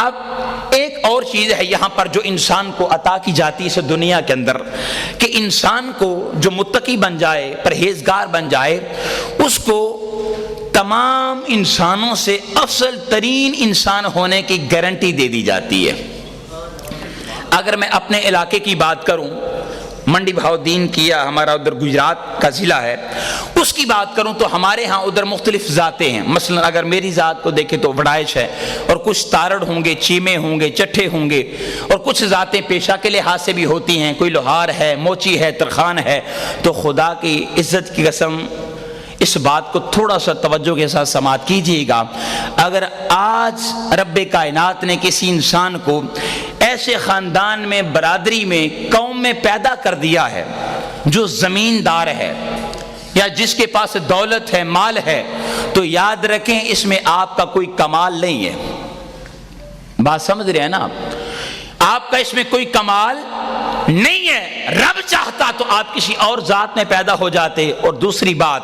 اب ایک اور چیز ہے یہاں پر جو انسان کو عطا کی جاتی ہے اس دنیا کے اندر، کہ انسان کو جو متقی بن جائے، پرہیزگار بن جائے، اس کو تمام انسانوں سے افضل ترین انسان ہونے کی گارنٹی دے دی جاتی ہے۔ اگر میں اپنے علاقے کی بات کروں، منڈی بہاؤدین کیا ہمارا ادھر گجرات کا ضلع ہے، اس کی بات کروں تو ہمارے ہاں ادھر مختلف ذاتیں ہیں۔ مثلا اگر میری ذات کو دیکھیں تو وڈائش ہے، اور کچھ تارڑ ہوں گے، چیمے ہوں گے، چٹھے ہوں گے، اور کچھ ذاتیں پیشہ کے لحاظ سے بھی ہوتی ہیں، کوئی لوہار ہے، موچی ہے، ترخان ہے۔ تو خدا کی عزت کی قسم اس بات کو تھوڑا سا توجہ کے ساتھ سماعت کیجیے گا، اگر آج رب کائنات نے کسی انسان کو ایسے خاندان میں، برادری میں، قوم میں پیدا کر دیا ہے جو زمیندار ہے یا جس کے پاس دولت ہے، مال ہے، تو یاد رکھیں اس میں آپ کا کوئی کمال نہیں ہے۔ بات سمجھ رہے ہیں نا آپ کا اس میں کوئی کمال نہیں ہے۔ رب چاہتا تو آپ کسی اور ذات میں پیدا ہو جاتے۔ اور دوسری بات،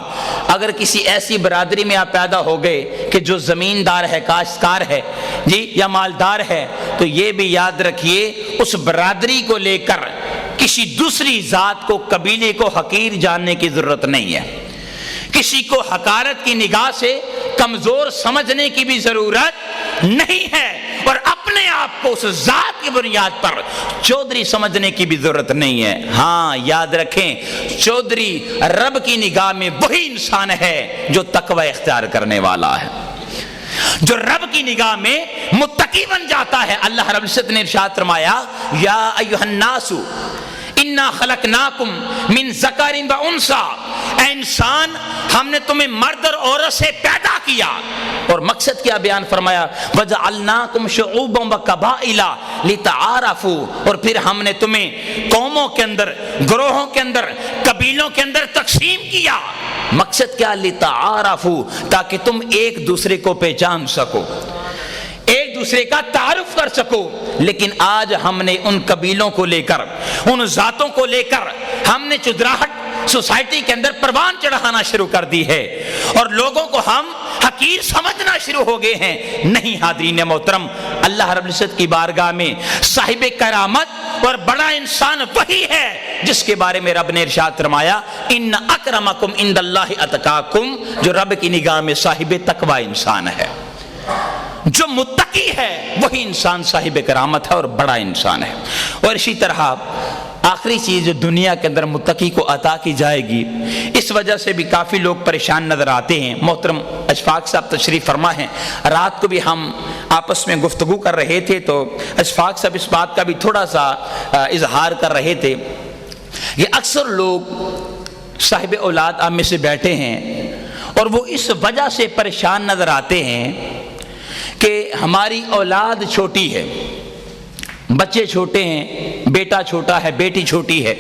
اگر کسی ایسی برادری میں آپ پیدا ہو گئے کہ جو زمیندار ہے، کاشتکار ہے جی، یا مالدار ہے، تو یہ بھی یاد رکھیے اس برادری کو لے کر کسی دوسری ذات کو، قبیلے کو حقیر جاننے کی ضرورت نہیں ہے، کسی کو حقارت کی نگاہ سے کمزور سمجھنے کی بھی ضرورت نہیں ہے، اور اپنے آپ کو اس ذات کی بنیاد پر چودھری سمجھنے کی بھی ضرورت نہیں ہے۔ ہاں یاد رکھیں، چودھری رب کی نگاہ میں وہی انسان ہے جو تقوی اختیار کرنے والا ہے، جو رب کی نگاہ میں متقی بن جاتا ہے۔ اللہ رب العزت نے ارشاد فرمایا، یا ایھا الناس انا خلقناکم من ذکر و انثی، اے انسان ہم نے تمہیں مرد اور عورت سے پیدا کیا، اور مقصد کیا بیان فرمایا، وجعلناکم شعوبا و قبائل لتعارفوا، اور پھر ہم نے تمہیں قوموں کے اندر، گروہوں کے اندر، قبیلوں کے اندر تقسیم کیا۔ مقصد کیا؟ لتعارفوا، تاکہ تم ایک دوسرے کو پہچان سکو، ایک دوسرے کا تعارف کر سکو۔ لیکن آج ہم نے ان قبیلوں کو لے کر، ان ذاتوں کو لے کر ہم نے چدراہٹ سوسائٹی کے اندر پروان چڑھانا شروع کر دی ہے، اور لوگوں کو ہم حقیر سمجھنا شروع ہو گئے ہیں۔ نہیں حاضرین محترم، اللہ رب العزت کی بارگاہ میں صاحب کرامت اور بڑا انسان وہی ہے جس کے بارے میں رب نے ارشاد فرمایا، ان اکرمکم عند اللہ اتقاکم، جو رب کی نگاہ میں صاحب تقوی انسان ہے، جو متقی ہے وہی انسان صاحب کرامت ہے اور بڑا انسان ہے۔ اور اسی طرح آخری چیز جو دنیا کے اندر متقی کو عطا کی جائے گی، اس وجہ سے بھی کافی لوگ پریشان نظر آتے ہیں۔ محترم اشفاق صاحب تشریف فرما ہیں، رات کو بھی ہم آپس میں گفتگو کر رہے تھے تو اشفاق صاحب اس بات کا بھی تھوڑا سا اظہار کر رہے تھے کہ اکثر لوگ صاحب اولاد آپ میں سے بیٹھے ہیں اور وہ اس وجہ سے پریشان نظر آتے ہیں کہ ہماری اولاد چھوٹی ہے، بچے چھوٹے ہیں، بیٹا چھوٹا ہے، بیٹی چھوٹی ہے،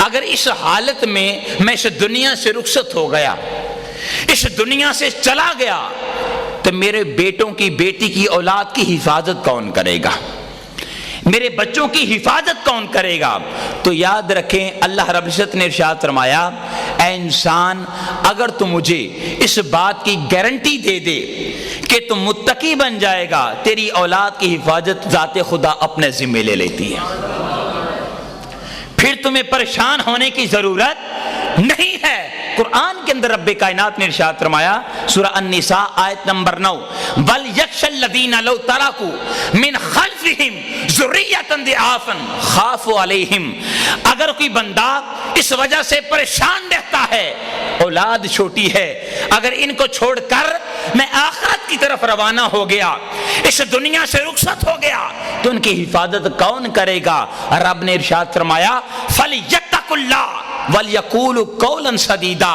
اگر اس حالت میں میں اس دنیا سے رخصت ہو گیا، اس دنیا سے چلا گیا، تو میرے بیٹوں کی، بیٹی کی، اولاد کی حفاظت کون کرے گا؟ میرے بچوں کی حفاظت کون کرے گا؟ تو یاد رکھیں اللہ رب العزت نے ارشاد فرمایا، اے انسان اگر تو مجھے اس بات کی گارنٹی دے دے کہ تم متقی بن جائے گا، تیری اولاد کی حفاظت ذات خدا اپنے ذمہ لے لیتی ہے، پھر تمہیں پریشان ہونے کی ضرورت نہیں ہے۔ قرآن کے اندر رب کائنات نے ارشاد فرمایا، سورہ النساء آیت نمبر 9، وَلْيَخْشَ الَّذِينَ لَوْ تَرَكُوا مِنْ خَلْفِهِمْ ذُرِّيَّةً ضِعَافًا خَافُوا عَلَيْهِمْ، اگر کوئی بندہ اس وجہ سے پریشان رہتا ہے، اولاد چھوٹی ہے، اگر ان کو چھوڑ کر میں آخرت کی طرف روانہ ہو گیا، اس دنیا سے رخصت ہو گیا، تو ان کی حفاظت کون کرے گا؟ رب نے ارشاد فرمایا، فَلْيَتَّقُوا اللَّهَ وَلْيَقُولُوا قَوْلًا سَدِيدًا،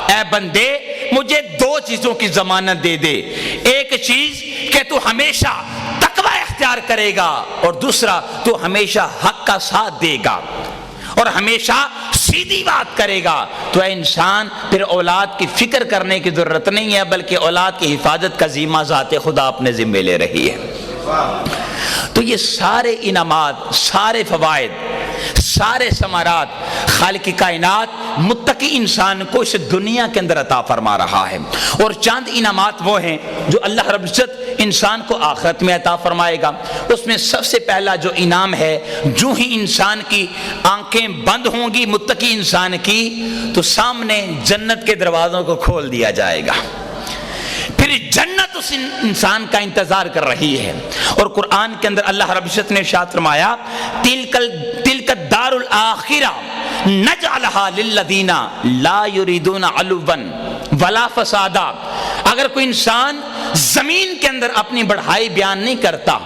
اے بندے مجھے دو چیزوں کی ضمانت دے دے، ایک چیز کہ تو ہمیشہ تقوی اختیار کرے گا، اور دوسرا تو ہمیشہ حق کا ساتھ دے گا اور ہمیشہ سیدھی بات کرے گا۔ تو اے انسان پھر اولاد کی فکر کرنے کی ضرورت نہیں ہے، بلکہ اولاد کی حفاظت کا ذمہ ذات خدا اپنے ذمہ لے رہی ہے۔ تو یہ سارے انعامات، سارے فوائد سارے ثمرات خالق کائنات متقی انسان کو اس دنیا کے اندر عطا فرما رہا ہے، اور چاند انعامات وہ ہیں جو اللہ رب العزت انسان کو آخرت میں عطا فرمائے گا۔ اس میں سب سے پہلا جو انعام ہے، جو ہی انسان کی آنکھیں بند ہوں گی متقی انسان کی، تو سامنے جنت کے دروازوں کو کھول دیا جائے گا، پھر جنت اس انسان کا انتظار کر رہی ہے۔ اور قرآن کے اندر اللہ رب العزت نے ارشاد فرمایا تلک الدار الآخرہ نجعلها للذین لا یریدون علوا ولا فسادا۔ اگر کوئی انسان زمین کے اندر اپنی بڑھائی بیان نہیں کرتا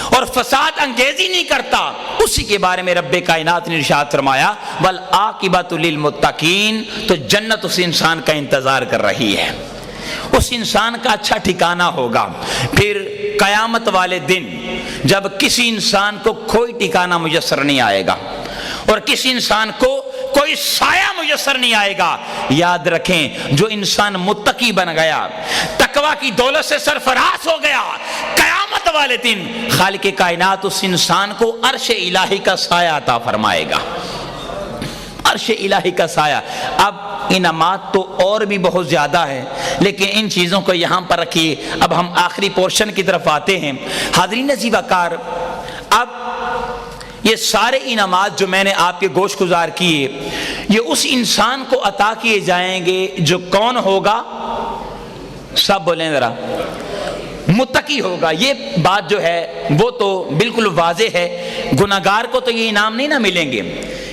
اور فساد انگیزی نہیں کرتا، اسی کے بارے میں رب کائنات نے ارشاد فرمایا والعاقبۃ للمتقین، تو جنت اس انسان کا انتظار کر رہی ہے، اس انسان کا اچھا ٹھکانہ ہوگا۔ پھر قیامت والے دن جب کسی انسان کو کوئی ٹھکانہ میسر نہیں آئے گا اور کسی انسان کو کوئی سایہ میسر نہیں آئے گا، یاد رکھیں جو انسان متقی بن گیا، تقوی کی دولت سے سرفراز ہو گیا، قیامت والے دن خالق کائنات اس انسان کو عرش الہی کا سایہ عطا فرمائے گا، عرش الہی کا سایہ۔ اب انعامات تو اور بھی بہت زیادہ ہے، لیکن ان چیزوں کو یہاں پر رکھیے۔ اب ہم آخری پورشن کی طرف آتے ہیں۔ حاضرین عزیز وقار، اب یہ سارے انعامات جو میں نے آپ کے گوش گزار کیے، یہ اس انسان کو عطا کیے جائیں گے جو کون ہوگا؟ سب بولیں ذرا، متقی ہوگا۔ یہ بات جو ہے وہ تو بالکل واضح ہے، گناہگار کو تو یہ انعام نہیں نہ ملیں گے۔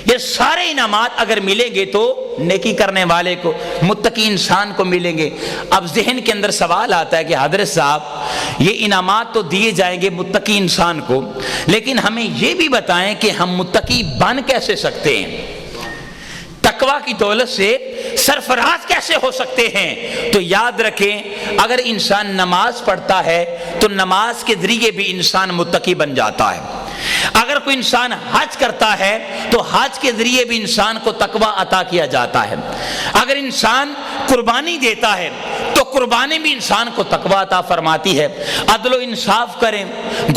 یہ سارے انعامات اگر ملیں گے تو نیکی کرنے والے کو، متقی انسان کو ملیں گے۔ اب ذہن کے اندر سوال آتا ہے کہ حضرت صاحب یہ انعامات تو دیے جائیں گے متقی انسان کو، لیکن ہمیں یہ بھی بتائیں کہ ہم متقی بن کیسے سکتے ہیں، تقوی کی دولت سے سرفراز کیسے ہو سکتے ہیں؟ تو یاد رکھیں، اگر انسان نماز پڑھتا ہے تو نماز کے ذریعے بھی انسان متقی بن جاتا ہے۔ اگر کوئی انسان حج کرتا ہے تو حج کے ذریعے بھی انسان کو تقوی عطا کیا جاتا ہے۔ اگر انسان قربانی دیتا ہے تو قربانی بھی انسان کو تقوی عطا فرماتی ہے۔ عدل و انصاف کریں،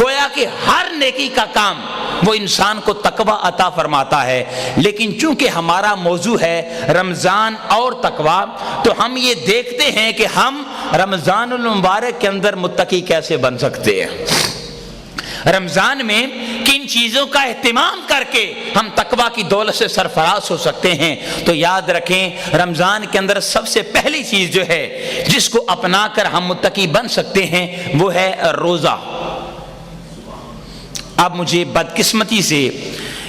گویا کہ ہر نیکی کا کام وہ انسان کو تقوی عطا فرماتا ہے۔ لیکن چونکہ ہمارا موضوع ہے رمضان اور تقوی، تو ہم یہ دیکھتے ہیں کہ ہم رمضان المبارک کے اندر متقی کیسے بن سکتے ہیں، رمضان میں کن چیزوں کا اہتمام کر کے ہم تقوی کی دولت سے سرفراز ہو سکتے ہیں۔ تو یاد رکھیں، رمضان کے اندر سب سے پہلی چیز جو ہے جس کو اپنا کر ہم متقی بن سکتے ہیں وہ ہے روزہ۔ اب مجھے بدقسمتی سے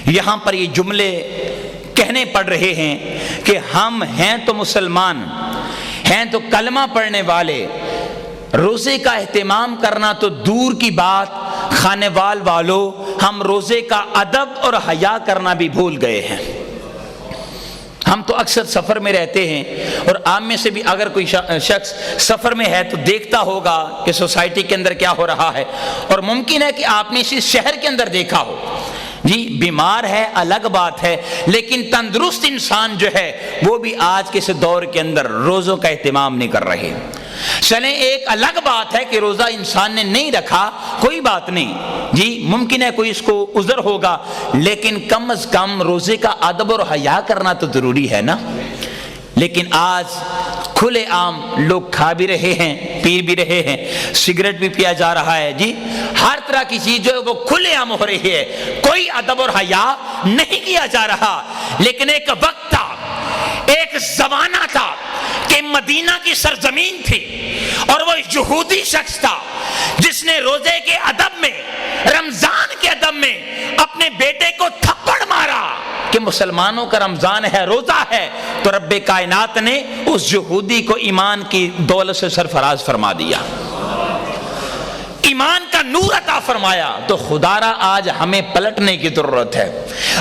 یہاں پر یہ جملے کہنے پڑ رہے ہیں کہ ہم ہیں تو مسلمان، ہیں تو کلمہ پڑھنے والے، روزے کا اہتمام کرنا تو دور کی بات، خانے والوں ہم روزے کا ادب اور حیا کرنا بھی بھول گئے ہیں۔ ہم تو اکثر سفر میں رہتے ہیں، اور آپ میں سے بھی اگر کوئی شخص سفر میں ہے تو دیکھتا ہوگا کہ سوسائٹی کے اندر کیا ہو رہا ہے، اور ممکن ہے کہ آپ نے اسی شہر کے اندر دیکھا ہو۔ جی بیمار ہے الگ بات ہے، لیکن تندرست انسان جو ہے وہ بھی آج کے اس دور کے اندر روزوں کا اہتمام نہیں کر رہے۔ چلیں ایک الگ بات ہے کہ روزہ انسان نے نہیں رکھا، کوئی بات نہیں، جی ممکن ہے کوئی اس کو عذر ہوگا، لیکن کم از کم روزے کا ادب اور حیا کرنا تو ضروری ہے نا۔ لیکن آج کھلے عام لوگ کھا بھی رہے ہیں، پی بھی رہے ہیں، سگریٹ بھی پیا جا رہا ہے، جی ہر طرح کی چیز جو ہے وہ کھلے عام ہو رہی ہے، کوئی ادب اور حیا نہیں کیا جا رہا۔ لیکن ایک وقت تھا، ایک زمانہ تھا کہ مدینہ کی سرزمین تھی، اور وہ یہودی شخص تھا جس نے روزے کے ادب میں، رمضان کے ادب میں اپنے بیٹے کو تھپڑ مارا کہ مسلمانوں کا رمضان ہے، روزہ ہے، تو رب کائنات نے اس یہودی کو ایمان کی دولت سے سرفراز فرما دیا، ایمان کا نور عطا فرمایا۔ تو خدا را آج ہمیں پلٹنے کی ضرورت ہے،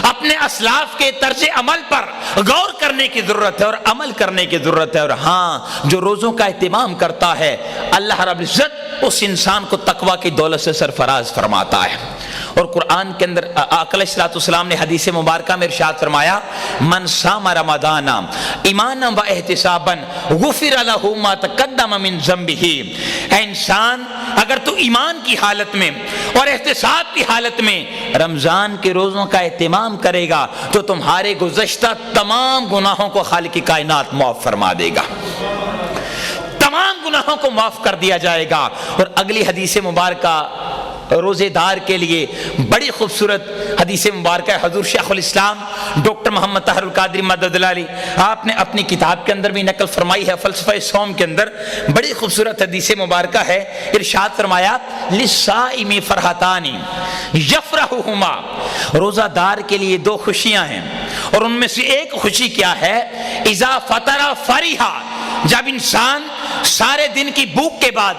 اپنے اسلاف کے طرز عمل پر غور کرنے کی ضرورت ہے اور عمل کرنے کی ضرورت ہے۔ اور ہاں، جو روزوں کا اہتمام کرتا ہے اللہ رب العزت اس انسان کو تقوی کی دولت سے سرفراز فرماتا ہے۔ اور قرآن کے اندر آقا علیہ الصلوۃ والسلام نے حدیث مبارکہ میں ارشاد فرمایا من صام رمضان ایمانا و احتسابا غفر له ما تقدم من ذنبه۔ اے انسان، اگر تو ایمان کی حالت میں اور احتساب کی حالت میں رمضان کے روزوں کا اہتمام کرے گا تو تمہارے گزشتہ تمام گناہوں کو خالق کائنات معاف فرما دے گا، تمام گناہوں کو معاف کر دیا جائے گا۔ اور اگلی حدیث مبارکہ روزے دار کے لیے بڑی خوبصورت حدیث مبارکہ ہے، حضور شیخ الاسلام ڈاکٹر محمد طاہر القادری مدد اللہ علیہ آپ نے اپنی کتاب کے اندر بھی نقل فرمائی ہے، فلسفہ صوم کے اندر بڑی خوبصورت حدیث مبارکہ ہے۔ ارشاد فرمایا للصائم فرحتان یفرحہما، روزہ دار کے لیے دو خوشیاں ہیں، اور ان میں سے ایک خوشی کیا ہے؟ اذا فطر فرحا، جب انسان سارے دن کی بھوک کے بعد،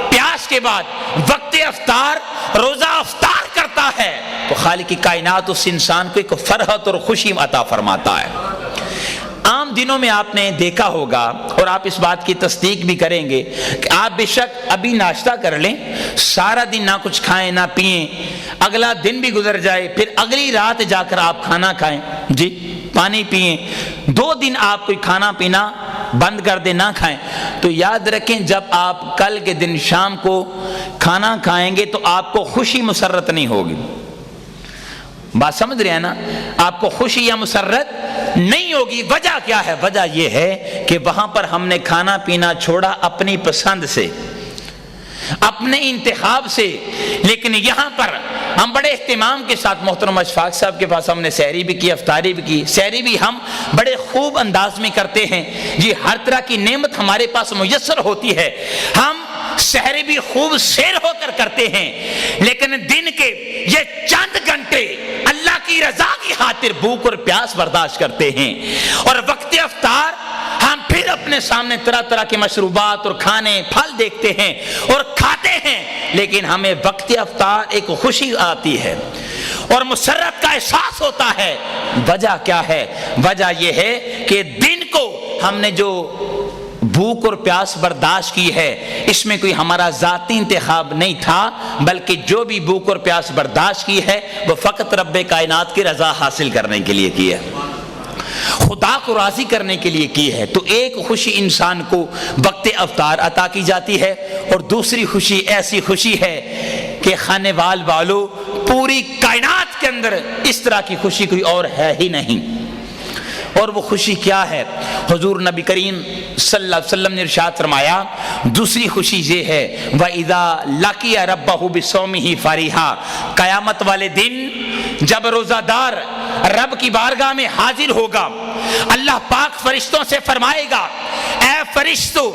پیاس کے بعد وقت افطار روزہ افطار کرتا ہے تو خالق کی کائنات اس انسان کو ایک فرحت اور خوشی عطا فرماتا ہے۔ عام دنوں میں آپ نے دیکھا ہوگا اور آپ اس بات کی تصدیق بھی کریں گے کہ آپ بے شک ابھی ناشتہ کر لیں، سارا دن نہ کچھ کھائیں نہ پئیں، اگلا دن بھی گزر جائے، پھر اگلی رات جا کر آپ کھانا کھائیں، جی پانی پئیں، 2 دن آپ کوئی کھانا پینا بند کر دیں، نہ کھائیں، تو یاد رکھیں جب آپ کل کے دن شام کو کھانا کھائیں گے تو آپ کو خوشی مسرت نہیں ہوگی۔ بات سمجھ رہے ہیں نا؟ آپ کو خوشی یا مسرت نہیں ہوگی۔ وجہ کیا ہے؟ وجہ یہ ہے کہ وہاں پر ہم نے کھانا پینا چھوڑا اپنی پسند سے، اپنے انتخاب سے، لیکن یہاں پر ہم بڑے اہتمام کے ساتھ محترم اشفاق صاحب کے پاس ہم نے سحری بھی کی، افطاری بھی کی، سحری بھی ہم بڑے خوب انداز میں کرتے ہیں، جی ہر طرح کی نعمت ہمارے پاس میسر ہوتی ہے، ہم سحری بھی خوب سیر ہو کر کرتے ہیں، لیکن دن کے یہ چند گھنٹے اللہ کی رضا کی خاطر بھوک اور پیاس برداشت کرتے ہیں، اور وقت افطار ہم پھر اپنے سامنے طرح طرح کے مشروبات اور کھانے پھل دیکھتے ہیں اور کھاتے ہیں، لیکن ہمیں وقت افطار ایک خوشی آتی ہے اور مسرت کا احساس ہوتا ہے۔ وجہ کیا ہے؟ وجہ یہ ہے کہ دن کو ہم نے جو بھوک اور پیاس برداشت کی ہے اس میں کوئی ہمارا ذاتی انتخاب نہیں تھا، بلکہ جو بھی بھوک اور پیاس برداشت کی ہے وہ فقط رب کائنات کی رضا حاصل کرنے کے لیے کی ہے، خدا کو راضی کرنے کے لیے کی ہے۔ تو ایک خوشی انسان کو وقت افطار عطا کی جاتی ہے، اور دوسری خوشی ایسی خوشی ہے کہ خانے والوں پوری کائنات کے اندر اس طرح کی خوشی کوئی اور ہے ہی نہیں۔ اور وہ خوشی کیا ہے؟ حضور نبی کریم صلی اللہ علیہ وسلم نے ارشاد فرمایا دوسری خوشی یہ ہے وَإِذَا لَقِيَ رَبَّهُ بِصَوْمِهِ فَرِحًا، قیامت والے دن جب روزہ دار رب کی بارگاہ میں حاضر ہوگا، اللہ پاک فرشتوں سے فرمائے گا اے فرشتوں،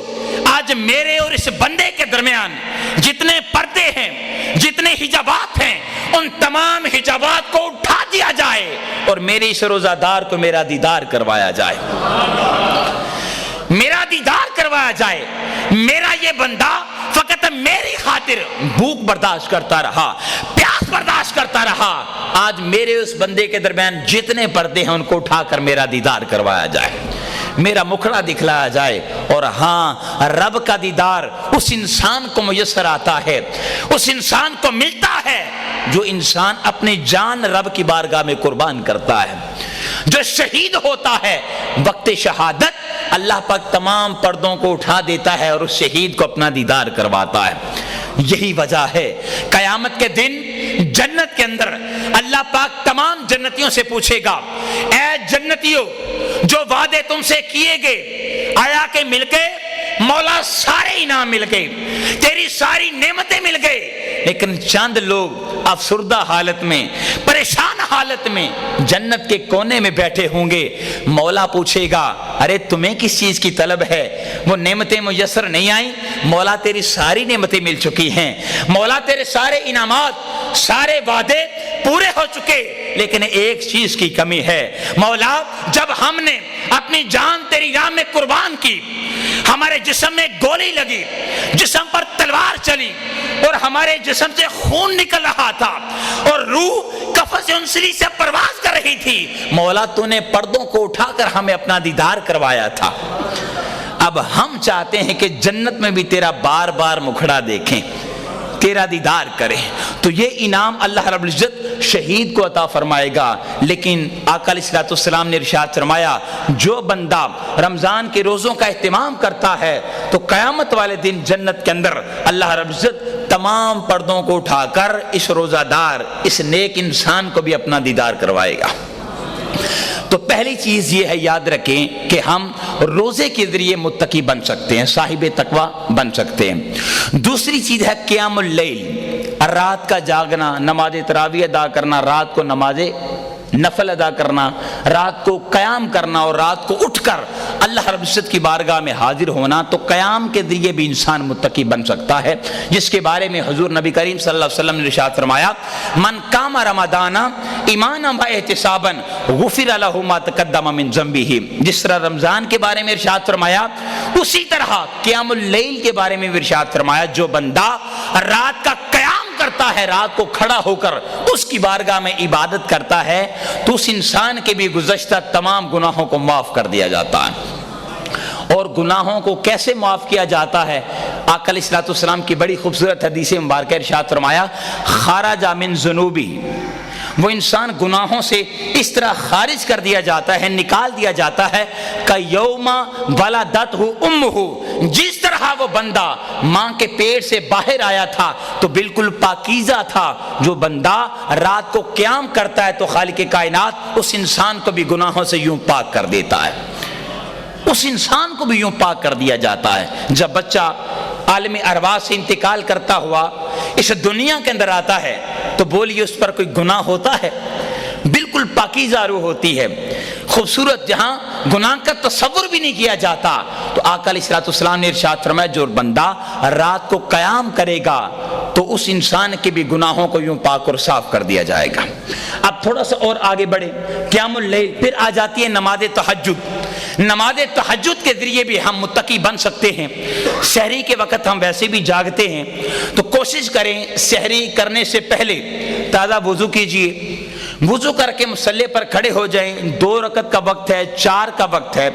آج میرے اور اس بندے کے درمیان جتنے پردے ہیں، جتنے حجابات ہیں، ان تمام حجابات کو اٹھا دیا جائے اور میرے اس روزہ دار کو میرا دیدار کروایا جائے، میرا دیدار کروایا جائے۔ میرا یہ بندہ فقط میری خاطر بھوک برداشت کرتا رہا، پیاس برداشت کرتا رہا، آج میرے اس بندے کے درمیان جتنے پردے ہیں ان کو اٹھا کر میرا دیدار کروایا جائے، میرا مکھڑا دکھلایا جائے۔ اور ہاں، رب کا دیدار اس انسان کو میسر آتا ہے، اس انسان کو ملتا ہے جو انسان اپنی جان رب کی بارگاہ میں قربان کرتا ہے، جو شہید ہوتا ہے۔ وقت شہادت اللہ پاک تمام پردوں کو اٹھا دیتا ہے اور اس شہید کو اپنا دیدار کرواتا ہے۔ یہی وجہ ہے قیامت کے دن جنت کے اندر اللہ پاک تمام جنتیوں سے پوچھے گا اے جنتیوں، جو وعدے تم سے کیے گئے آیا کہ مل گئے؟ مولا سارے انعام مل گئے، تیری ساری نعمتیں مل گئے، لیکن چند لوگ افسردہ حالت میں، پریشان حالت میں جنت کے کونے میں بیٹھے ہوں گے۔ مولا پوچھے گا ارے تمہیں کس چیز کی طلب ہے؟ وہ نعمتیں میسر نہیں آئیں؟ مولا تیری ساری نعمتیں مل چکی ہیں، مولا تیرے سارے انعامات، سارے وعدے پورے ہو چکے، لیکن ایک چیز کی کمی ہے۔ مولا جب ہم نے اپنی جان تیری راہ میں قربان کی، ہمارے جسم میں گولی لگی، جسم پر تلوار چلی اور ہمارے جسم سے خون نکل رہا تھا اور روح قفس انسلی سے پرواز کر رہی تھی، مولا تو نے پردوں کو اٹھا کر ہمیں اپنا دیدار کروایا تھا۔ اب ہم چاہتے ہیں کہ جنت میں بھی تیرا بار بار مکھڑا دیکھیں، تیرا دیدار کرے تو یہ انعام اللہ رب العزت شہید کو عطا فرمائے گا۔ لیکن آقا علیہ الصلوۃ والسلام نے ارشاد فرمایا جو بندہ رمضان کے روزوں کا اہتمام کرتا ہے تو قیامت والے دن جنت کے اندر اللہ رب العزت تمام پردوں کو اٹھا کر اس روزہ دار اس نیک انسان کو بھی اپنا دیدار کروائے گا۔ تو پہلی چیز یہ ہے یاد رکھیں کہ ہم روزے کے ذریعے متقی بن سکتے ہیں، صاحب تقوی بن سکتے ہیں۔ دوسری چیز ہے قیام اللیل، رات کا جاگنا، نماز تراویح ادا کرنا، رات کو نماز نفل ادا کرنا، رات کو قیام کرنا اور رات کو اٹھ کر اللہ رب العزت کی بارگاہ میں حاضر ہونا۔ تو قیام کے ذریعے بھی انسان متقی بن سکتا ہے، جس کے بارے میں حضور نبی کریم صلی اللہ علیہ وسلم نے ارشاد فرمایا من قام رمضان ایمانا و احتسابا غفر لہ ما تقدم من ذنبہ۔ جس طرح رمضان کے بارے میں ارشاد فرمایا اسی طرح قیام اللیل کے بارے میں بھی ارشاد فرمایا جو بندہ رات کا قیام کرتا ہے، رات کو کھڑا ہو کر اس کی بارگاہ میں عبادت کرتا ہے تو اس انسان کے بھی گزشتہ تمام گناہوں کو معاف کر دیا جاتا ہے۔ اور گناہوں کو کیسے معاف کیا جاتا ہے؟ آقا علیہ الصلوۃ والسلام کی بڑی خوبصورت حدیث مبارکہ ارشاد فرمایا خرج من ذنوبہ، وہ انسان گناہوں سے اس طرح خارج کر دیا جاتا ہے، نکال دیا جاتا ہے کہ یوم ولدتہ امہ، جس طرح وہ بندہ ماں کے پیٹ سے باہر آیا تھا تو بالکل پاکیزہ تھا۔ جو بندہ رات کو قیام کرتا ہے تو خالق کائنات اس انسان کو بھی گناہوں سے یوں پاک کر دیتا ہے، اس انسان کو بھی یوں پاک کر دیا جاتا ہے۔ جب بچہ عالم ارواح سے انتقال کرتا ہوا اس دنیا کے اندر آتا ہے تو بولیے اس پر کوئی گناہ ہوتا ہے؟ بالکل پاکیزہ روح ہوتی ہے، خوبصورت، جہاں گناہ کا تصور بھی نہیں کیا جاتا۔ تو آقا علیہ الصلوۃ والسلام نے ارشاد فرمایا جو بندہ رات کو قیام کرے گا تو اس انسان کے بھی گناہوں کو یوں پاک اور صاف کر دیا جائے گا۔ اب تھوڑا سا اور آگے بڑھے، قیام اللیل، پھر آ جاتی ہے نماز تہجد۔ نماز تہجد کے ذریعے بھی ہم متقی بن سکتے ہیں۔ سحری کے وقت ہم ویسے بھی جاگتے ہیں تو کوشش کریں سحری کرنے سے پہلے تازہ وضو کیجئے، وضو کر کے مصلی پر کھڑے ہو جائیں۔ 2 رکعت کا وقت ہے، 4 کا وقت ہے،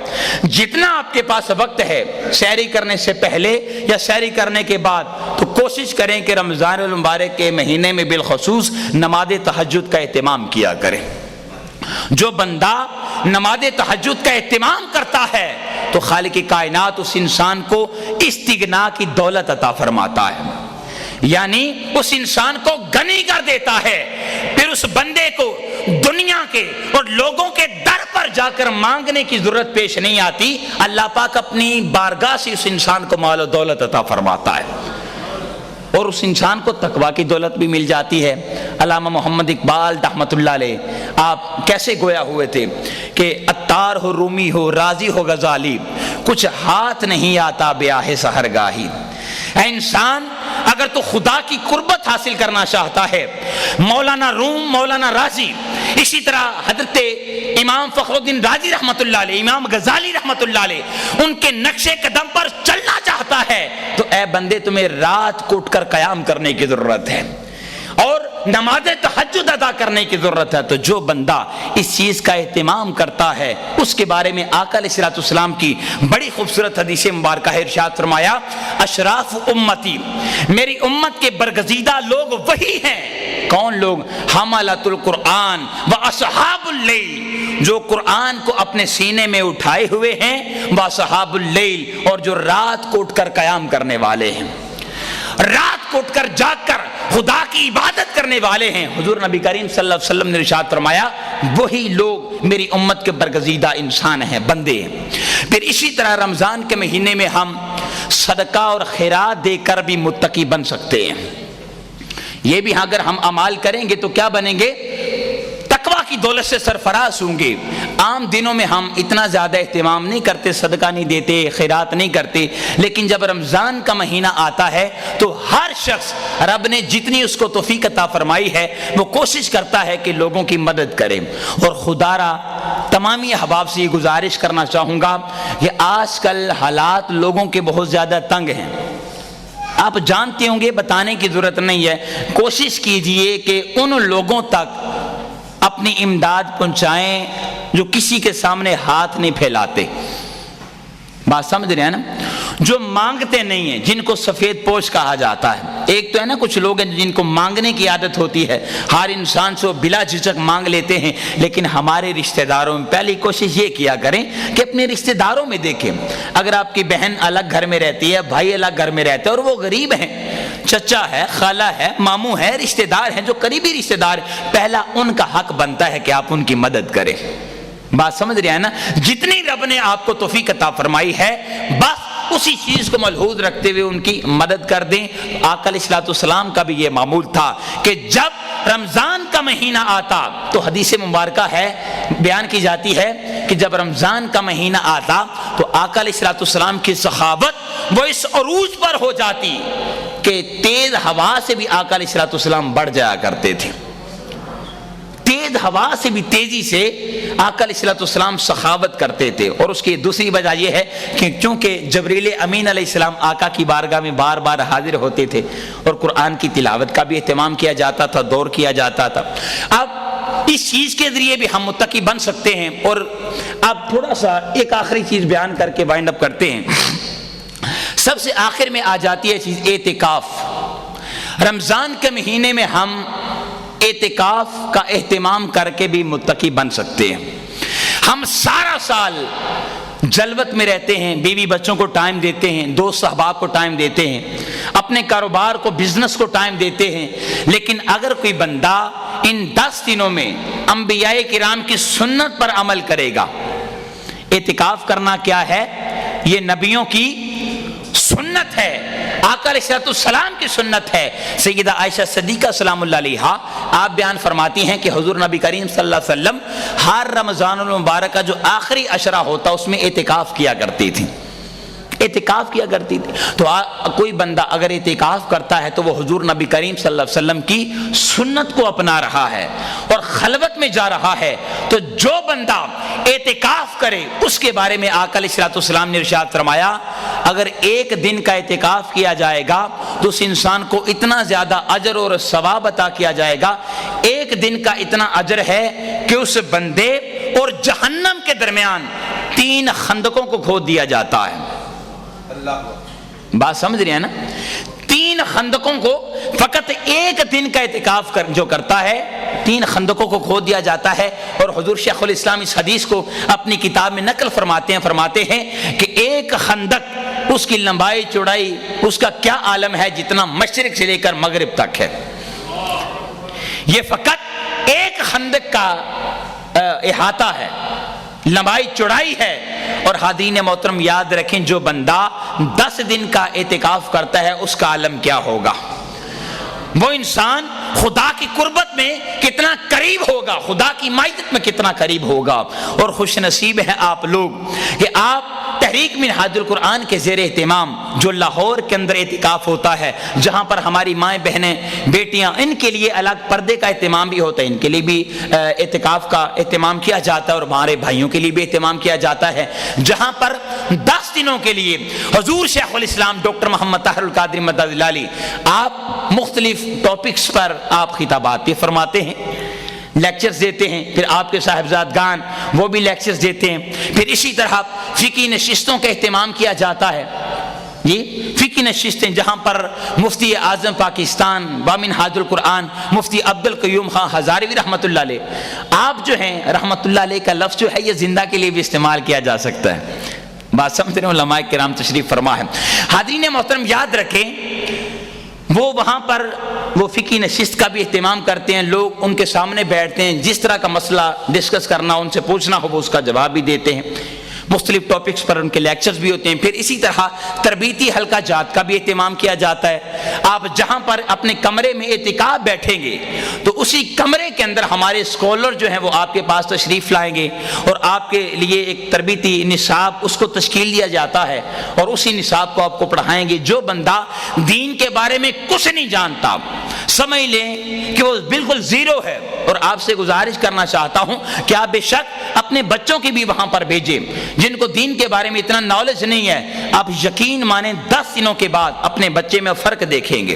جتنا آپ کے پاس وقت ہے سحری کرنے سے پہلے یا سحری کرنے کے بعد تو کوشش کریں کہ رمضان المبارک کے مہینے میں بالخصوص نماز تہجد کا اہتمام کیا کریں۔ جو بندہ نماز تہجد کا اہتمام کرتا ہے تو خالق کائنات اس انسان کو استغنا کی دولت عطا فرماتا ہے، یعنی اس انسان کو غنی کر دیتا ہے۔ پھر اس بندے کو دنیا کے اور لوگوں کے در پر جا کر مانگنے کی ضرورت پیش نہیں آتی، اللہ پاک اپنی بارگاہ سے اس انسان کو مال و دولت عطا فرماتا ہے اور اس انسان کو تقویٰ کی دولت بھی مل جاتی ہے۔ علامہ محمد اقبال رحمۃ اللہ علیہ آپ کیسے گویا ہوئے تھے کہ عطار ہو، رومی ہو، رازی ہو، غزالی، کچھ ہاتھ نہیں آتا بیاہ سحرگاہی۔ اے انسان اگر تو خدا کی قربت حاصل کرنا چاہتا ہے، مولانا روم، مولانا رازی، اسی طرح حضرت امام فخر الدین رازی رحمۃ اللہ علیہ، امام غزالی رحمۃ اللہ علیہ، ان کے نقش قدم پر چلنا چاہتا ہے تو اے بندے تمہیں رات کو اٹھ کر قیام کرنے کی ضرورت ہے اور نماز تہجد ادا کرنے کی ضرورت ہے۔ تو جو بندہ اس چیز کا اہتمام کرتا ہے اس کے بارے میں آقا علیہ الصلوۃ والسلام کی بڑی خوبصورت حدیث مبارکہ ہے، ارشاد فرمایا اشراف امتی، میری امت کے برگزیدہ لوگ وہی ہیں۔ کون لوگ؟ حملۃ القرآن و اصحاب اللیل، جو قرآن کو اپنے سینے میں اٹھائے ہوئے ہیں، و اصحاب اللیل، اور جو رات کو اٹھ کر قیام کرنے والے ہیں، رات کو اٹھ کر جاگ کر خدا کی عبادت کرنے والے ہیں۔ حضور نبی کریم صلی اللہ علیہ وسلم نے ارشاد فرمایا وہی لوگ میری امت کے برگزیدہ انسان ہیں، بندے ہیں۔ پھر اسی طرح رمضان کے مہینے میں ہم صدقہ اور خیرات دے کر بھی متقی بن سکتے ہیں۔ یہ بھی اگر ہم عمال کریں گے تو کیا بنیں گے؟ تقویٰ کی دولت سے سرفراز ہوں گے۔ عام دنوں میں ہم اتنا زیادہ اہتمام نہیں کرتے، صدقہ نہیں دیتے، خیرات نہیں کرتے، لیکن جب رمضان کا مہینہ آتا ہے تو ہر شخص رب نے جتنی اس کو توفیق عطا فرمائی ہے وہ کوشش کرتا ہے کہ لوگوں کی مدد کرے۔ اور خدا را تمامی احباب سے یہ گزارش کرنا چاہوں گا کہ آج کل حالات لوگوں کے بہت زیادہ تنگ ہیں، آپ جانتے ہوں گے، بتانے کی ضرورت نہیں ہے۔ کوشش کیجئے کہ ان لوگوں تک اپنی امداد پہنچائیں جو کسی کے سامنے ہاتھ نہیں پھیلاتے۔ بات سمجھ رہے ہیں نا؟ جو مانگتے نہیں ہیں، جن کو سفید پوش کہا جاتا ہے۔ ایک تو ہے نا کچھ لوگ ہیں جن کو مانگنے کی عادت ہوتی ہے، ہر انسان سے وہ بلا جھجک مانگ لیتے ہیں، لیکن ہمارے رشتہ داروں میں پہلی کوشش یہ کیا کریں کہ اپنے رشتہ داروں میں دیکھیں۔ اگر آپ کی بہن الگ گھر میں رہتی ہے، بھائی الگ گھر میں رہتے ہیں اور وہ غریب ہیں، چچا ہے، خالہ ہے، ماموں ہے، رشتہ دار ہیں جو قریبی رشتہ دار، پہلا ان کا حق بنتا ہے کہ آپ ان کی مدد کریں۔ بات سمجھ رہے ہیں نا؟ جتنی رب نے آپ کو توفیق عطا فرمائی ہے بس اسی چیز کو ملحوظ رکھتے ہوئے ان کی مدد کر دیں۔ آقا علیہ الصلوۃ والسلام کا بھی یہ معمول تھا کہ جب رمضان کا مہینہ آتا تو حدیث مبارکہ ہے، بیان کی جاتی ہے کہ جب رمضان کا مہینہ آتا تو آقا علیہ الصلوۃ والسلام کی سخاوت وہ اس عروج پر ہو جاتی کہ تیز ہوا سے بھی آقا علیہ الصلوۃ والسلام بڑھ جایا کرتے تھے۔ تیز ہوا سے بھی تیزی سے آقا علیہ الصلوۃ والسلام سخاوت کرتے تھے۔ اور اس کی دوسری وجہ یہ ہے کہ چونکہ جبریل امین علیہ السلام آقا کی بارگاہ میں بار بار حاضر ہوتے تھے اور قرآن کی تلاوت کا بھی اہتمام کیا جاتا تھا، دور کیا جاتا تھا۔ اب اس چیز کے ذریعے بھی ہم متقی بن سکتے ہیں۔ اور اب تھوڑا سا ایک آخری چیز بیان کر کے وائنڈ اپ کرتے ہیں۔ سب سے آخر میں آ جاتی ہے چیز اعتکاف۔ رمضان کے مہینے میں ہم اعتکاف کا اہتمام کر کے بھی متقی بن سکتے ہیں۔ ہم سارا سال جلوت میں رہتے ہیں، بیوی بچوں کو ٹائم دیتے ہیں، دوست احباب کو ٹائم دیتے ہیں، اپنے کاروبار کو، بزنس کو ٹائم دیتے ہیں، لیکن اگر کوئی بندہ ان 10 دنوں میں انبیاء کرام کی سنت پر عمل کرے گا۔ اعتکاف کرنا کیا ہے؟ یہ نبیوں کی سنت ہے، آقا علیہ الصلوۃ والسلام کی سنت ہے۔ سیدہ عائشہ صدیقہ سلام اللہ علیہا آپ بیان فرماتی ہیں کہ حضور نبی کریم صلی اللہ علیہ وسلم ہر رمضان المبارک کا جو آخری عشرہ ہوتا اس میں اعتکاف کیا کرتی تھی، اعتکاف کیا کرتی تھی۔ تو کوئی بندہ اگر اعتکاف کرتا ہے تو وہ حضور نبی کریم صلی اللہ علیہ وسلم کی سنت کو اپنا رہا ہے اور خلوت میں جا رہا ہے۔ تو جو بندہ اعتکاف کرے اس کے بارے میں آقا علیہ الصلوۃ والسلام نے ارشاد فرمایا اگر ایک دن کا اعتکاف کیا جائے گا تو اس انسان کو اتنا زیادہ اجر اور ثواب عطا کیا جائے گا، ایک دن کا اتنا اجر ہے کہ اس بندے اور جہنم کے درمیان 3 خندقوں کو کھود دیا جاتا ہے۔ بات سمجھ رہے ہیں نا؟ 3 خندقوں کو فقط ایک دن کا اعتکاف جو کرتا ہے 3 خندقوں کو کھود دیا جاتا ہے۔ اور حضور شیخ الاسلام اس حدیث کو اپنی کتاب میں نقل فرماتے ہیں کہ ایک خندق اس کی لمبائی چوڑائی اس کا کیا عالم ہے جتنا مشرق سے لے کر مغرب تک ہے۔ یہ فقط ایک خندق کا احاطہ ہے، لمبائی چوڑائی ہے۔ اور حاضرین محترم یاد رکھیں جو بندہ 10 دن کا اعتکاف کرتا ہے اس کا عالم کیا ہوگا، وہ انسان خدا کی قربت میں کتنا قریب ہوگا، خدا کی مائیت میں کتنا قریب ہوگا۔ اور خوش نصیب ہیں آپ لوگ کہ آپ تحریک منہاج القرآن کے زیر اہتمام جو لاہور کے اندر اعتکاف ہوتا ہے، جہاں پر ہماری مائیں بہنیں بیٹیاں ان کے لیے الگ پردے کا اہتمام بھی ہوتا ہے، ان کے لیے بھی اعتکاف کا اہتمام کیا جاتا ہے اور ہمارے بھائیوں کے لیے بھی اہتمام کیا جاتا ہے، جہاں پر 10 دنوں کے لیے حضور شیخ الاسلام ڈاکٹر محمد طاہر القادری مدد اللہ علیہ آپ مختلف ٹاپکس پر آپ خطابات بھی فرماتے ہیں، لیکچرز دیتے ہیں، پھر آپ کے صاحبزادگان وہ بھی لیکچرز دیتے ہیں، پھر اسی طرح فقہی نشستوں کا اہتمام کیا جاتا ہے۔ یہ فقہی نشستیں جہاں پر مفتی اعظم پاکستان بامنہاج القرآن مفتی عبدالقیوم خان ہزاروی رحمۃ اللہ علیہ آپ جو ہیں رحمۃ اللہ علیہ کا لفظ جو ہے یہ زندہ کے لیے بھی استعمال کیا جا سکتا ہے۔ بات سمجھ رہے ہیں؟ علماء کرام تشریف فرما ہے۔ حاضرین محترم یاد رکھیں وہ وہاں پر وہ فقہی نشست کا بھی اہتمام کرتے ہیں، لوگ ان کے سامنے بیٹھتے ہیں، جس طرح کا مسئلہ ڈسکس کرنا ان سے پوچھنا ہو وہ اس کا جواب بھی دیتے ہیں، مختلف ٹاپکس پر ان کے لیکچرز بھی ہوتے ہیں۔ پھر اسی طرح تربیتی حلقہ جات کا بھی اہتمام کیا جاتا ہے۔ آپ جہاں پر اپنے کمرے میں اعتکاف بیٹھیں گے تو اسی کمرے کے اندر ہمارے اسکالر جو ہیں وہ آپ کے پاس تشریف لائیں گے اور آپ کے لیے ایک تربیتی نصاب اس کو تشکیل دیا جاتا ہے اور اسی نصاب کو آپ کو پڑھائیں گے۔ جو بندہ دین کے بارے میں کچھ نہیں جانتا سمجھ لیں کہ وہ بالکل زیرو ہے، اور آپ سے گزارش کرنا چاہتا ہوں کہ آپ بے شک اپنے بچوں کی بھی وہاں پر بھیجیں جن کو دین کے بارے میں اتنا نالج نہیں ہے۔ آپ یقین مانیں 10 دنوں کے بعد اپنے بچے میں فرق دیکھیں گے،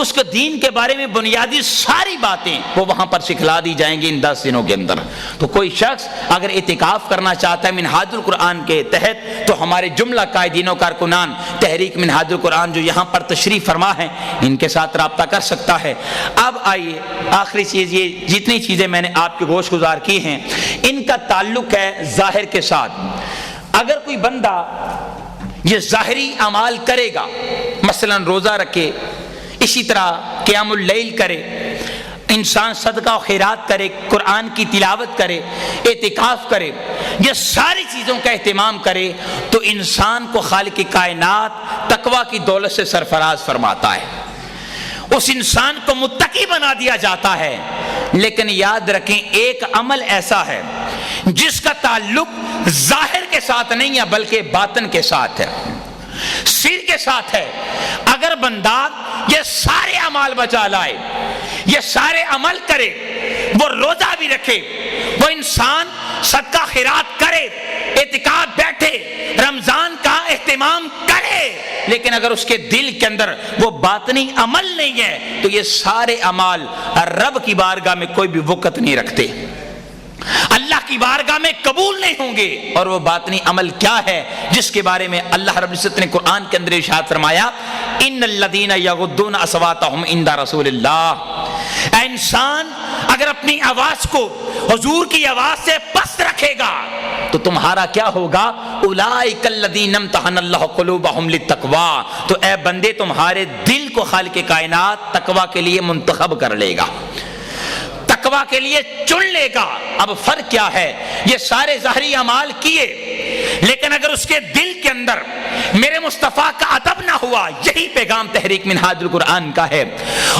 اس کے دین کے بارے میں بنیادی ساری باتیں وہ وہاں پر سکھلا دی جائیں گی ان 10 دنوں کے اندر۔ تو کوئی شخص اگر اعتکاف کرنا چاہتا ہے منہاج القرآن کے تحت تو ہمارے جملہ قائدین و کارکنان تحریک منہاج القرآن جو یہاں پر تشریف فرما ہے ان کے ساتھ رابطہ کر سکتا ہے۔ اب آئیے آخری چیز، یہ جتنی چیزیں میں نے آپ کے گوش گزار کی ہیں ان کا تعلق ہے ظاہر کے ساتھ۔ اگر کوئی بندہ یہ ظاہری اعمال کرے گا، مثلا روزہ رکھے، اسی طرح قیام اللیل کرے، انسان صدقہ و خیرات کرے، قرآن کی تلاوت کرے، اعتکاف کرے، یہ ساری چیزوں کا اہتمام کرے تو انسان کو خالق کائنات تقوی کی دولت سے سرفراز فرماتا ہے، اس انسان کو متقی بنا دیا جاتا ہے۔ لیکن یاد رکھیں ایک عمل ایسا ہے جس کا تعلق ظاہر کے ساتھ نہیں ہے بلکہ باطن کے ساتھ ہے، سر کے ساتھ ہے۔ اگر بندہ یہ سارے اعمال بچا لائے، یہ سارے عمل کرے، وہ روزہ بھی رکھے، وہ انسان صدقہ خیرات کرے، اعتکاف بیٹھے، رمضان کا اہتمام کرے، لیکن اگر اس کے دل کے اندر وہ باطنی عمل نہیں ہے تو یہ سارے اعمال رب کی بارگاہ میں کوئی بھی وقت نہیں رکھتے، اللہ کی بارگاہ میں قبول نہیں ہوں گے۔ اور وہ باطنی عمل کیا ہے جس کے بارے میں اللہ رب العزت نے قرآن کے اندر ارشاد فرمایا، ان الذین یغضون اصواتهم عند رسول اللہ۔ اے انسان اگر اپنی آواز کو حضور کی آواز سے پست رکھے گا تو تمہارا کیا ہوگا، اولئک الذین امتحن اللہ قلوبهم للتقوی، تو اے بندے تمہارے دل کو خالق کائنات تقوی کے لیے منتخب کر لے گا، تقوی کے لیے چن لے گا۔ اب فرق کیا ہے، یہ سارے ظاہری اعمال کیے لیکن اگر اس کے دل کے اندر میرے مصطفیٰ کا ادب نہ ہوا، یہی پیغام تحریک منہاج القرآن کا ہے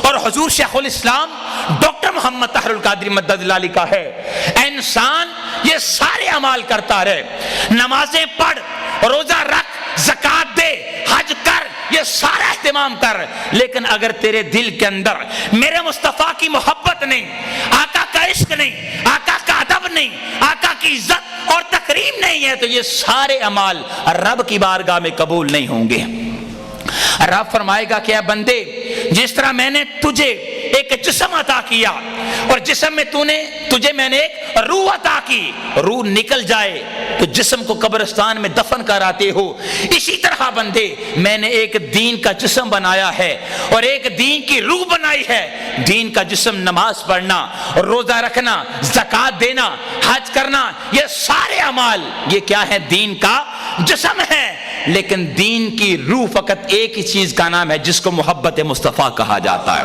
اور حضور شیخ الاسلام ڈاکٹر محمد طاہر القادری مدد اللہ علیہ کا ہے۔ انسان یہ سارے اعمال کرتا رہے، نمازیں پڑھ، روزہ رکھ، زکوٰۃ دے، حج کر، یہ سارا اہتمام کر، لیکن اگر تیرے دل کے اندر میرے مصطفیٰ کی محبت نہیں، آقا کا عشق نہیں، آقا کا ادب نہیں، آقا کی عزت اور تکریم نہیں ہے تو یہ سارے اعمال رب کی بارگاہ میں قبول نہیں ہوں گے۔ رب فرمائے گا کہ اے بندے، جس طرح میں نے تجھے ایک جسم عطا کیا اور جسم میں تجھے میں نے ایک روح عطا کی، روح نکل جائے تو جسم کو قبرستان میں دفن کراتے ہو، اسی طرح بندے میں نے ایک دین کا جسم بنایا ہے اور ایک دین کی روح بنائی ہے۔ دین کا جسم نماز پڑھنا، روزہ رکھنا، زکوٰۃ دینا، حج کرنا، یہ سارے اعمال یہ کیا ہے، دین کا جسم ہے۔ لیکن دین کی روح فقط ایک ہی چیز کا نام ہے جس کو محبت مصطفیٰ کہا جاتا ہے،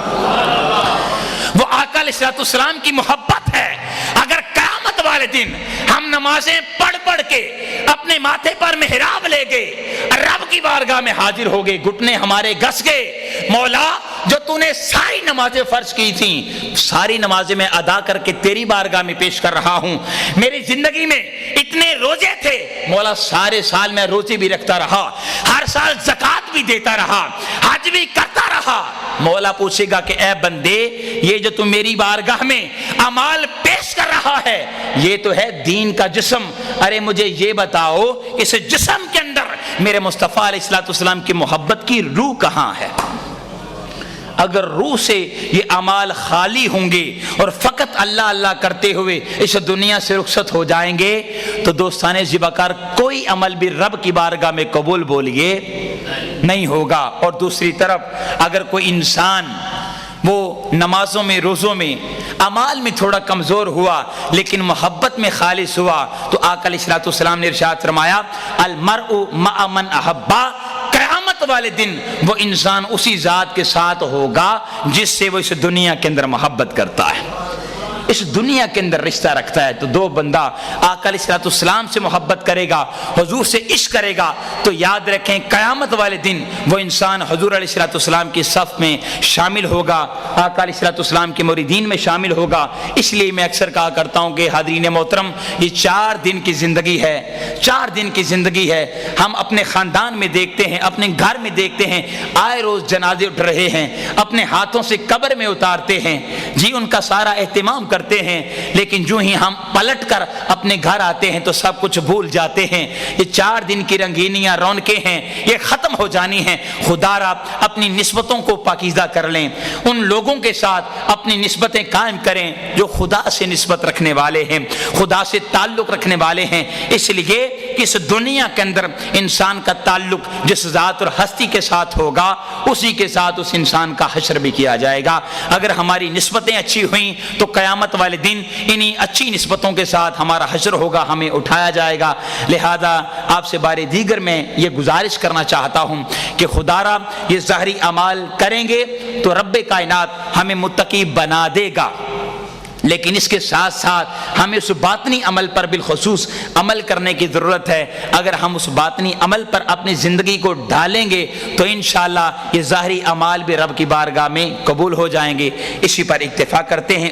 وہ آقا علیہ السلام کی محبت ہے۔ اگر قیامت والے دن ہم نمازیں پڑھ پڑھ کے اپنے ماتھے پر محراب لے گئے، رب کی بارگاہ میں حاضر ہو گئے، گھٹنے ہمارے گھس گئے، مولا جو تو نے ساری نمازیں فرض کی تھیں ساری نمازیں میں ادا کر کے تیری بارگاہ میں پیش کر رہا ہوں، میری زندگی میں اتنے روزے تھے مولا، سارے سال میں روزے بھی رکھتا رہا، ہر سال زکوٰۃ بھی دیتا رہا، حج بھی کرتا رہا۔ مولا پوچھے گا کہ اے بندے، یہ جو تم میری بارگاہ میں اعمال پیش کر رہا ہے یہ تو ہے دین کا جسم، ارے مجھے یہ بتاؤ اس جسم کے اندر میرے مصطفیٰ علیہ السلام کی محبت کی روح کہاں ہے؟ اگر روح سے یہ اعمال خالی ہوں گے اور فقط اللہ اللہ کرتے ہوئے اس دنیا سے رخصت ہو جائیں گے تو دوستانے ذبح کوئی عمل بھی رب کی بارگاہ میں قبول بولیے نہیں ہوگا۔ اور دوسری طرف اگر کوئی انسان وہ نمازوں میں، روزوں میں، اعمال میں تھوڑا کمزور ہوا لیکن محبت میں خالص ہوا تو آقا علیہ السلام نے ارشاد فرمایا، المرء مع من احبا، قیامت والے دن وہ انسان اسی ذات کے ساتھ ہوگا جس سے وہ اس دنیا کے اندر محبت کرتا ہے، اس دنیا کے اندر رشتہ رکھتا ہے۔ تو دو بندہ آقا علیہ السلام سے محبت کرے گا، حضور سے عشق کرے گا تو یاد رکھیں قیامت والے دن وہ انسان حضور علیہ السلام کی صف میں شامل ہوگا، آقا علیہ السلام کے مریدین میں شامل ہوگا۔ اس لیے میں اکثر کہا کرتا ہوں کہ حاضرین محترم، یہ 4 دن کی زندگی ہے، 4 دن کی زندگی ہے۔ ہم اپنے خاندان میں دیکھتے ہیں، اپنے گھر میں دیکھتے ہیں، آئے روز جنازے اٹھ رہے ہیں، اپنے ہاتھوں سے قبر میں اتارتے ہیں، جی ان کا سارا اہتمام کرتے کرتے ہیں, لیکن جو ہی ہم پلٹ کر اپنے گھر آتے ہیں تو سب کچھ بھول جاتے ہیں. یہ 4 دن کی رنگینیاں رونقیں ہیں, یہ ختم ہو جانی ہیں. خدا را اپنی نسبتوں کو پاکیزہ کر لیں, ان لوگوں کے ساتھ اپنی نسبتیں قائم کریں جو خدا سے نسبت رکھنے والے ہیں, خدا سے تعلق رکھنے والے ہیں. اس لیے کہ اس دنیا کے اندر انسان کا تعلق جس ذات اور ہستی کے ساتھ ہوگا اسی کے ساتھ اس انسان کا حشر بھی کیا جائے گا. اگر ہماری نسبتیں اچھی ہوئیں تو قیامت والے دن انہی اچھی نسبتوں کے ساتھ ہمارا حشر ہوگا, ہمیں اٹھایا جائے گا. لہذا آپ سے بار دیگر میں یہ گزارش کرنا چاہتا ہوں کہ خدا را یہ ظاہری اعمال کریں گے تو رب کائنات ہمیں متقی بنا دے گا, لیکن اس کے ساتھ ساتھ ہمیں اس باطنی عمل پر بالخصوص عمل کرنے کی ضرورت ہے. اگر ہم اس باطنی عمل پر اپنی زندگی کو ڈالیں گے تو انشاءاللہ یہ ظاہری اعمال بھی رب کی بارگاہ میں قبول ہو جائیں گے. اسی پر اکتفا کرتے ہیں.